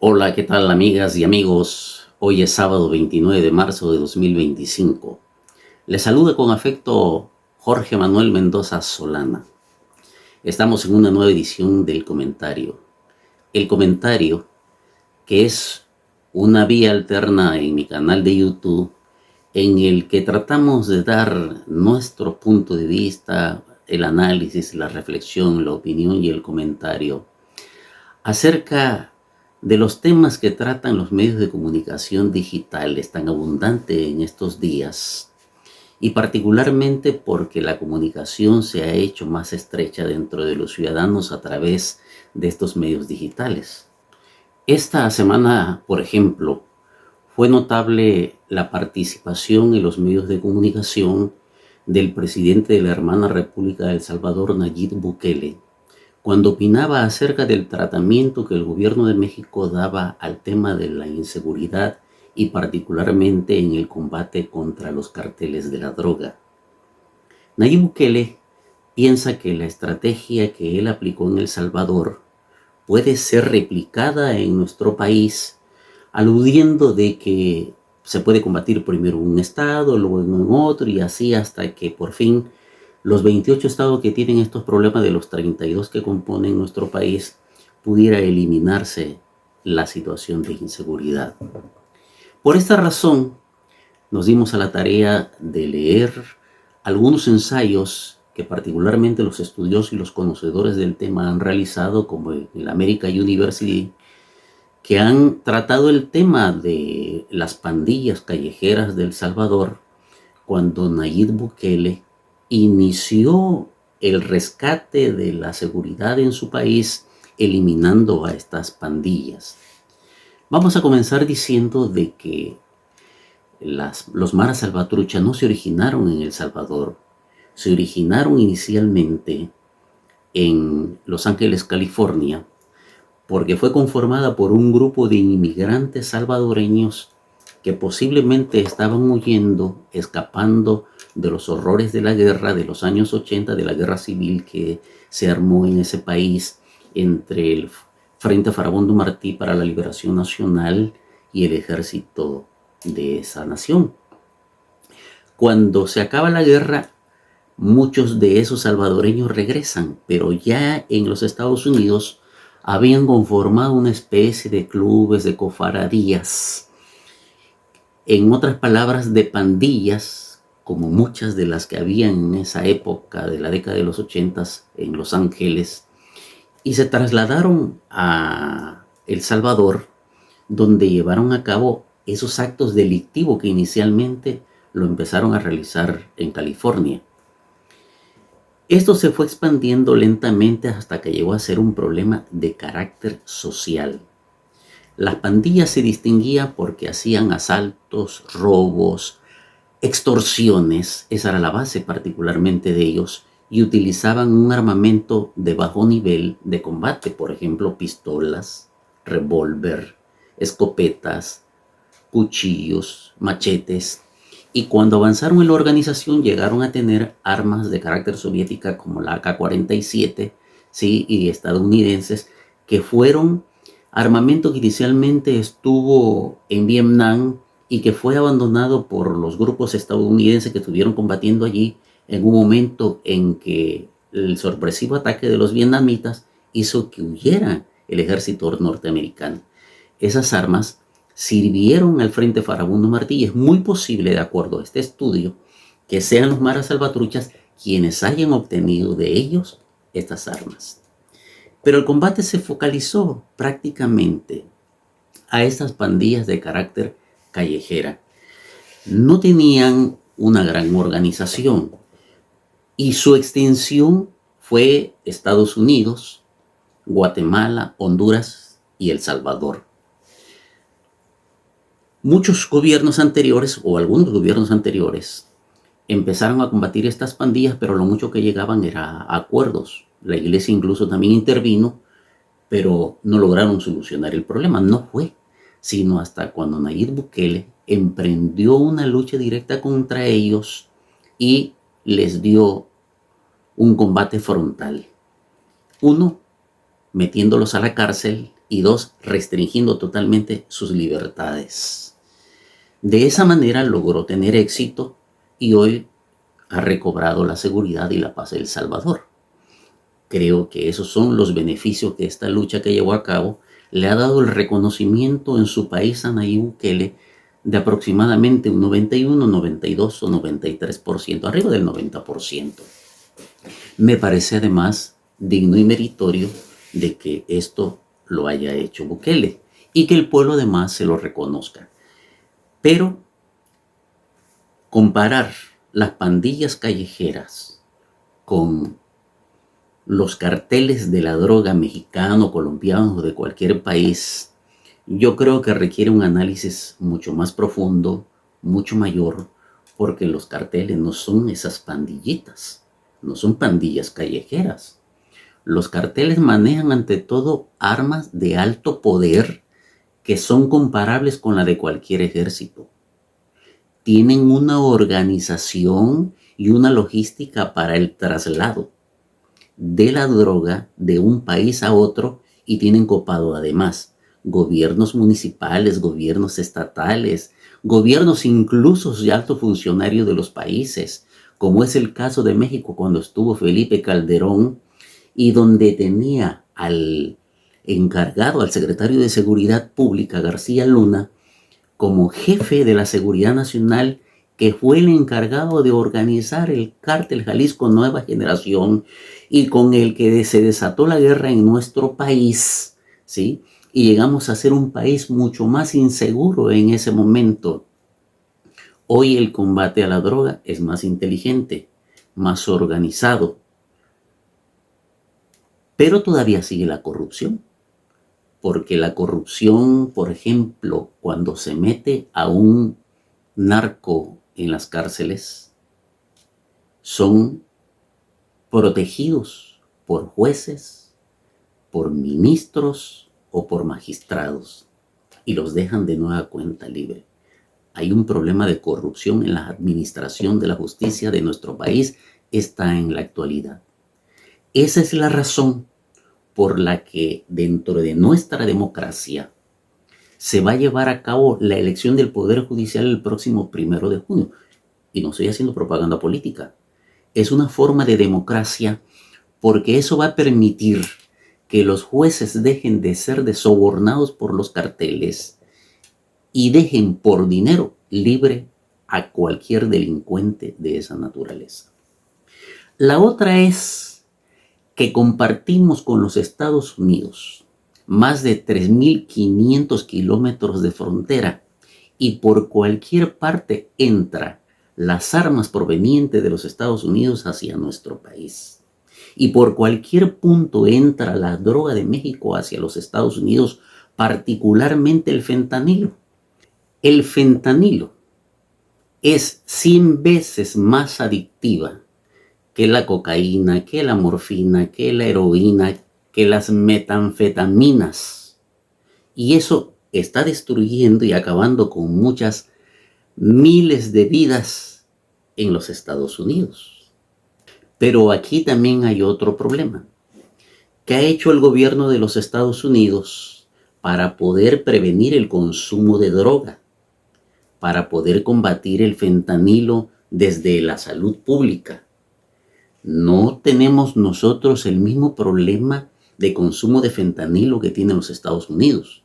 Hola, ¿qué tal amigas y amigos? Hoy es sábado 29 de marzo de 2025. Les saluda con afecto Jorge Manuel Mendoza Solana. Estamos en una nueva edición del comentario. El comentario, que es una vía alterna en mi canal de YouTube, en el que tratamos de dar nuestro punto de vista, el análisis, la reflexión, la opinión y el comentario acerca de los temas que tratan los medios de comunicación digitales tan abundante en estos días, y particularmente porque la comunicación se ha hecho más estrecha dentro de los ciudadanos a través de estos medios digitales. Esta semana, por ejemplo, fue notable la participación en los medios de comunicación del presidente de la hermana República de El Salvador, Nayib Bukele, cuando opinaba acerca del tratamiento que el gobierno de México daba al tema de la inseguridad y particularmente en el combate contra los carteles de la droga. Nayib Bukele piensa que la estrategia que él aplicó en El Salvador puede ser replicada en nuestro país, aludiendo de que se puede combatir primero en un estado, luego en otro y así hasta que por fin los 28 estados que tienen estos problemas de los 32 que componen nuestro país pudiera eliminarse la situación de inseguridad. Por esta razón nos dimos a la tarea de leer algunos ensayos que particularmente los estudiosos y los conocedores del tema han realizado, como el American University, que han tratado el tema de las pandillas callejeras de El Salvador cuando Nayib Bukele inició el rescate de la seguridad en su país eliminando a estas pandillas. Vamos a comenzar diciendo de que los maras salvatrucha no se originaron en El Salvador, se originaron inicialmente en Los Ángeles, California, porque fue conformada por un grupo de inmigrantes salvadoreños que posiblemente estaban huyendo, escapando de los horrores de la guerra de los años 80, de la guerra civil que se armó en ese país entre el Frente Farabundo Martí para la Liberación Nacional y el ejército de esa nación. Cuando se acaba la guerra, muchos de esos salvadoreños regresan, pero ya en los Estados Unidos habían conformado una especie de clubes, de cofradías, en otras palabras, de pandillas, como muchas de las que habían en esa época de la década de los 80 en Los Ángeles, y se trasladaron a El Salvador, donde llevaron a cabo esos actos delictivos que inicialmente lo empezaron a realizar en California. Esto se fue expandiendo lentamente hasta que llegó a ser un problema de carácter social. Las pandillas se distinguían porque hacían asaltos, robos, extorsiones, esa era la base particularmente de ellos, y utilizaban un armamento de bajo nivel de combate, por ejemplo, pistolas, revólver, escopetas, cuchillos, machetes, y cuando avanzaron en la organización llegaron a tener armas de carácter soviética como la AK-47, ¿sí? Y estadounidenses, que fueron armamento que inicialmente estuvo en Vietnam y que fue abandonado por los grupos estadounidenses que estuvieron combatiendo allí en un momento en que el sorpresivo ataque de los vietnamitas hizo que huyera el ejército norteamericano. Esas armas sirvieron al Frente Farabundo Martí y es muy posible, de acuerdo a este estudio, que sean los maras salvatruchas quienes hayan obtenido de ellos estas armas. Pero el combate se focalizó prácticamente a estas pandillas de carácter callejera. No tenían una gran organización y su extensión fue Estados Unidos, Guatemala, Honduras y El Salvador. Muchos gobiernos anteriores, o algunos gobiernos anteriores, empezaron a combatir estas pandillas, pero lo mucho que llegaban era a acuerdos. La iglesia incluso también intervino, pero no lograron solucionar el problema. No fue sino hasta cuando Nayib Bukele emprendió una lucha directa contra ellos y les dio un combate frontal. Uno, metiéndolos a la cárcel y dos, restringiendo totalmente sus libertades. De esa manera logró tener éxito y hoy ha recobrado la seguridad y la paz de El Salvador. Creo que esos son los beneficios que esta lucha que llevó a cabo le ha dado el reconocimiento en su país a Nayib Bukele de aproximadamente un 91, 92 o 93%, arriba del 90%. Me parece además digno y meritorio de que esto lo haya hecho Bukele y que el pueblo además se lo reconozca. Pero comparar las pandillas callejeras con los carteles de la droga mexicano, colombiano o de cualquier país, yo creo que requiere un análisis mucho más profundo, mucho mayor, porque los carteles no son esas pandillitas, no son pandillas callejeras. Los carteles manejan ante todo armas de alto poder que son comparables con la de cualquier ejército. Tienen una organización y una logística para el traslado de la droga de un país a otro y tienen copado además gobiernos municipales, gobiernos estatales, gobiernos incluso de altos funcionarios de los países, como es el caso de México cuando estuvo Felipe Calderón y donde tenía al encargado, al secretario de Seguridad Pública, García Luna, como jefe de la Seguridad Nacional, que fue el encargado de organizar el cártel Jalisco Nueva Generación y con el que se desató la guerra en nuestro país, ¿sí? Y llegamos a ser un país mucho más inseguro en ese momento. Hoy el combate a la droga es más inteligente, más organizado, pero todavía sigue la corrupción. Porque la corrupción, por ejemplo, cuando se mete a un narco en las cárceles, son protegidos por jueces, por ministros o por magistrados y los dejan de nueva cuenta libre. Hay un problema de corrupción en la administración de la justicia de nuestro país, está en la actualidad. Esa es la razón por la que dentro de nuestra democracia se va a llevar a cabo la elección del Poder Judicial el próximo 1 de junio. Y no estoy haciendo propaganda política. Es una forma de democracia porque eso va a permitir que los jueces dejen de ser sobornados por los carteles y dejen por dinero libre a cualquier delincuente de esa naturaleza. La otra es que compartimos con los Estados Unidos más de 3.500 kilómetros de frontera y por cualquier parte entra las armas provenientes de los Estados Unidos hacia nuestro país. Y por cualquier punto entra la droga de México hacia los Estados Unidos, particularmente el fentanilo. El fentanilo es 100 veces más adictiva que la cocaína, que la morfina, que la heroína, que las metanfetaminas. Y eso está destruyendo y acabando con muchas miles de vidas en los Estados Unidos. Pero aquí también hay otro problema. ¿Qué ha hecho el gobierno de los Estados Unidos para poder prevenir el consumo de droga? Para poder combatir el fentanilo desde la salud pública. No tenemos nosotros el mismo problema de consumo de fentanilo que tienen los Estados Unidos.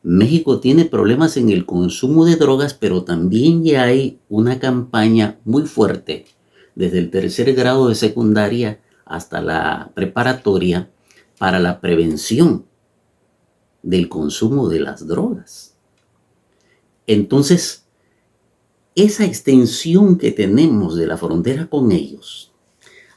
México tiene problemas en el consumo de drogas, pero también ya hay una campaña muy fuerte desde el 3er grado de secundaria hasta la preparatoria para la prevención del consumo de las drogas. Entonces, esa extensión que tenemos de la frontera con ellos,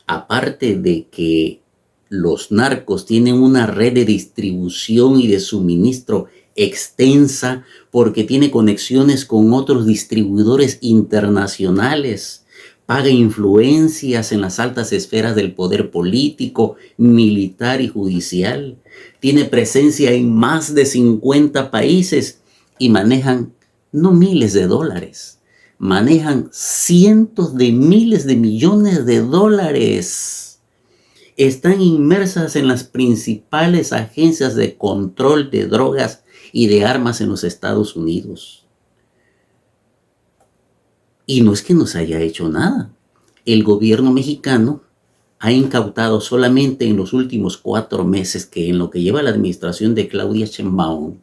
aparte de que los narcos tienen una red de distribución y de suministro extensa porque tiene conexiones con otros distribuidores internacionales, paga influencias en las altas esferas del poder político, militar y judicial, tiene presencia en más de 50 países y manejan no miles de dólares, manejan cientos de miles de millones de dólares. están inmersas en las principales agencias de control de drogas y de armas en los Estados Unidos. Y no es que nos haya hecho nada. El gobierno mexicano ha incautado solamente en los últimos 4 meses, que en lo que lleva la administración de Claudia Sheinbaum,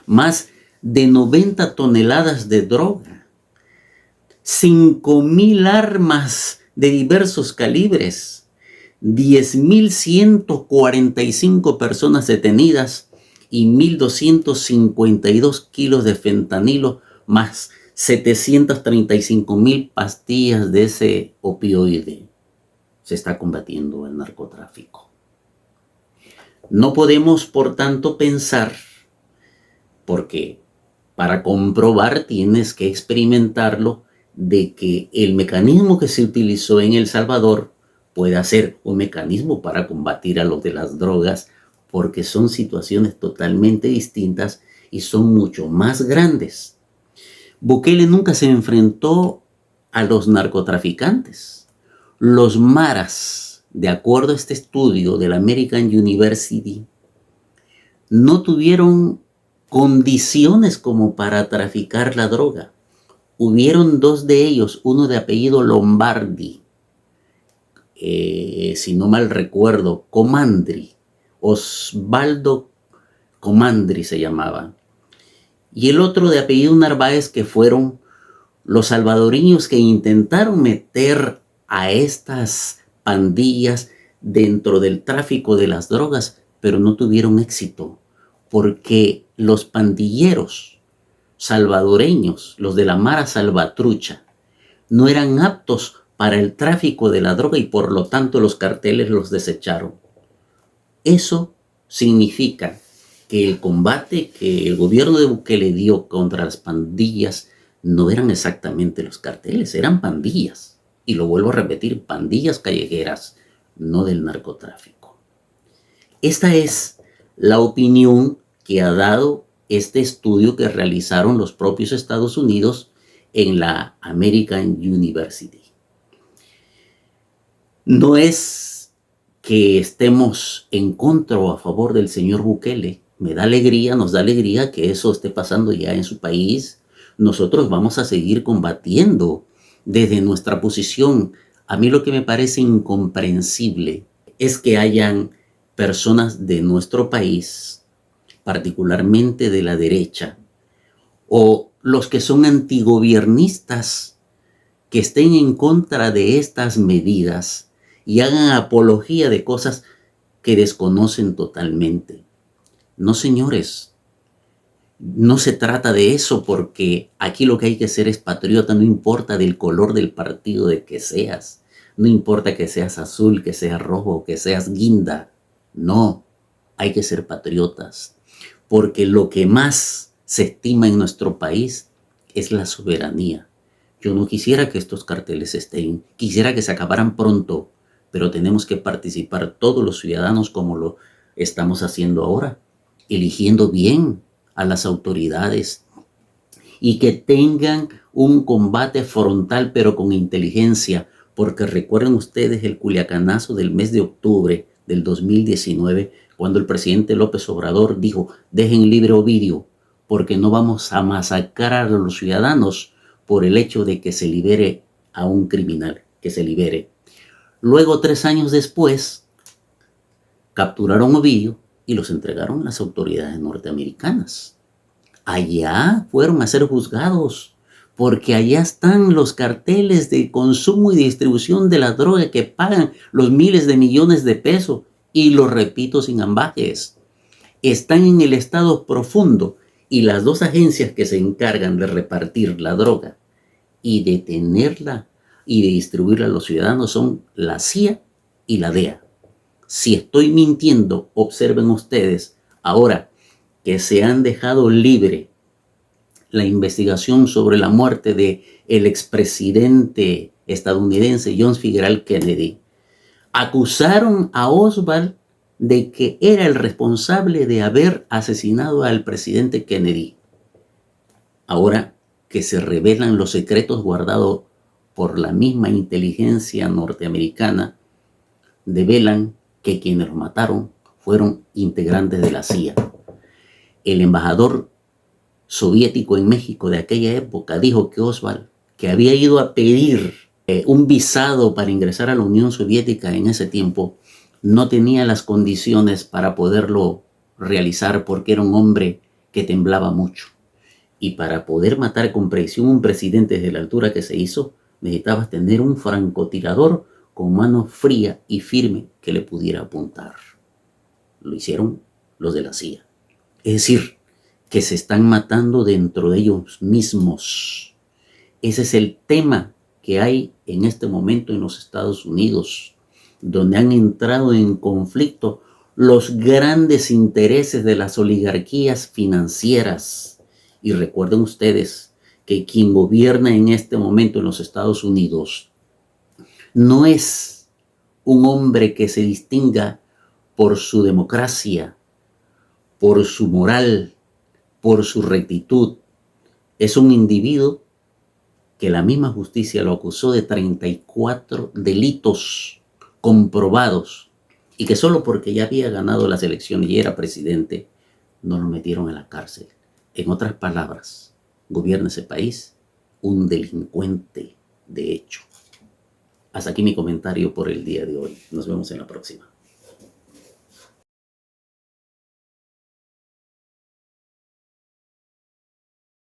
más de 90 toneladas de droga, 5,000 armas de diversos calibres, 10,145 personas detenidas y 1,252 kilos de fentanilo, más 735,000 pastillas de ese opioide. Se está combatiendo el narcotráfico. No podemos, por tanto, pensar, porque para comprobar tienes que experimentarlo, de que el mecanismo que se utilizó en El Salvador pueda ser un mecanismo para combatir a los de las drogas, porque son situaciones totalmente distintas y son mucho más grandes. Bukele nunca se enfrentó a los narcotraficantes. Los maras, de acuerdo a este estudio de la American University, no tuvieron condiciones como para traficar la droga. Hubieron 2 de ellos, uno de apellido Lombardi, si no mal recuerdo, Comandri, Osvaldo Comandri se llamaba, y el otro de apellido Narváez, que fueron los salvadoreños que intentaron meter a estas pandillas dentro del tráfico de las drogas, pero no tuvieron éxito, porque los pandilleros salvadoreños, los de la Mara Salvatrucha, no eran aptos para el tráfico de la droga y por lo tanto los carteles los desecharon. Eso significa que el combate que el gobierno de Bukele dio contra las pandillas no eran exactamente los carteles, eran pandillas. Y lo vuelvo a repetir, pandillas callejeras, no del narcotráfico. Esta es la opinión que ha dado este estudio que realizaron los propios Estados Unidos en la American University. No es que estemos en contra o a favor del señor Bukele. Me da alegría, nos da alegría que eso esté pasando ya en su país. Nosotros vamos a seguir combatiendo desde nuestra posición. A mí lo que me parece incomprensible es que hayan personas de nuestro país, particularmente de la derecha, o los que son antigobiernistas, que estén en contra de estas medidas y hagan apología de cosas que desconocen totalmente. No, señores, no se trata de eso, porque aquí lo que hay que ser es patriota, no importa del color del partido de que seas, no importa que seas azul, que seas rojo, que seas guinda, no, hay que ser patriotas, porque lo que más se estima en nuestro país es la soberanía. Yo no quisiera que estos carteles estén, quisiera que se acabaran pronto, pero tenemos que participar todos los ciudadanos como lo estamos haciendo ahora, eligiendo bien a las autoridades y que tengan un combate frontal pero con inteligencia, porque recuerden ustedes el culiacanazo del mes de octubre del 2019, cuando el presidente López Obrador dijo: dejen libre Ovidio, porque no vamos a masacrar a los ciudadanos por el hecho de que se libere a un criminal, que se libere. Luego, 3 años después, capturaron a Ovidio y los entregaron a las autoridades norteamericanas. Allá fueron a ser juzgados, porque allá están los carteles de consumo y distribución de la droga que pagan los miles de millones de pesos. Y lo repito sin ambajes, están en el estado profundo, y las 2 agencias que se encargan de repartir la droga y de tenerla y de distribuirla a los ciudadanos son la CIA y la DEA. Si estoy mintiendo, observen ustedes ahora que se han dejado libre la investigación sobre la muerte de el expresidente estadounidense John Fitzgerald Kennedy. Acusaron a Oswald de que era el responsable de haber asesinado al presidente Kennedy. Ahora que se revelan los secretos guardados por la misma inteligencia norteamericana, develan que quienes los mataron fueron integrantes de la CIA. El embajador soviético en México de aquella época dijo que Oswald, que había ido a pedir un visado para ingresar a la Unión Soviética en ese tiempo, no tenía las condiciones para poderlo realizar porque era un hombre que temblaba mucho. Y para poder matar con precisión un presidente desde la altura que se hizo, necesitabas tener un francotirador con mano fría y firme que le pudiera apuntar. Lo hicieron los de la CIA. Es decir, que se están matando dentro de ellos mismos. Ese es el tema que hay en este momento en los Estados Unidos, donde han entrado en conflicto los grandes intereses de las oligarquías financieras. Y recuerden ustedes que quien gobierna en este momento en los Estados Unidos no es un hombre que se distinga por su democracia, por su moral, por su rectitud. Es un individuo que la misma justicia lo acusó de 34 delitos comprobados y que solo porque ya había ganado las elecciones y era presidente, no lo metieron en la cárcel. En otras palabras, gobierna ese país un delincuente de hecho. Hasta aquí mi comentario por el día de hoy. Nos vemos en la próxima.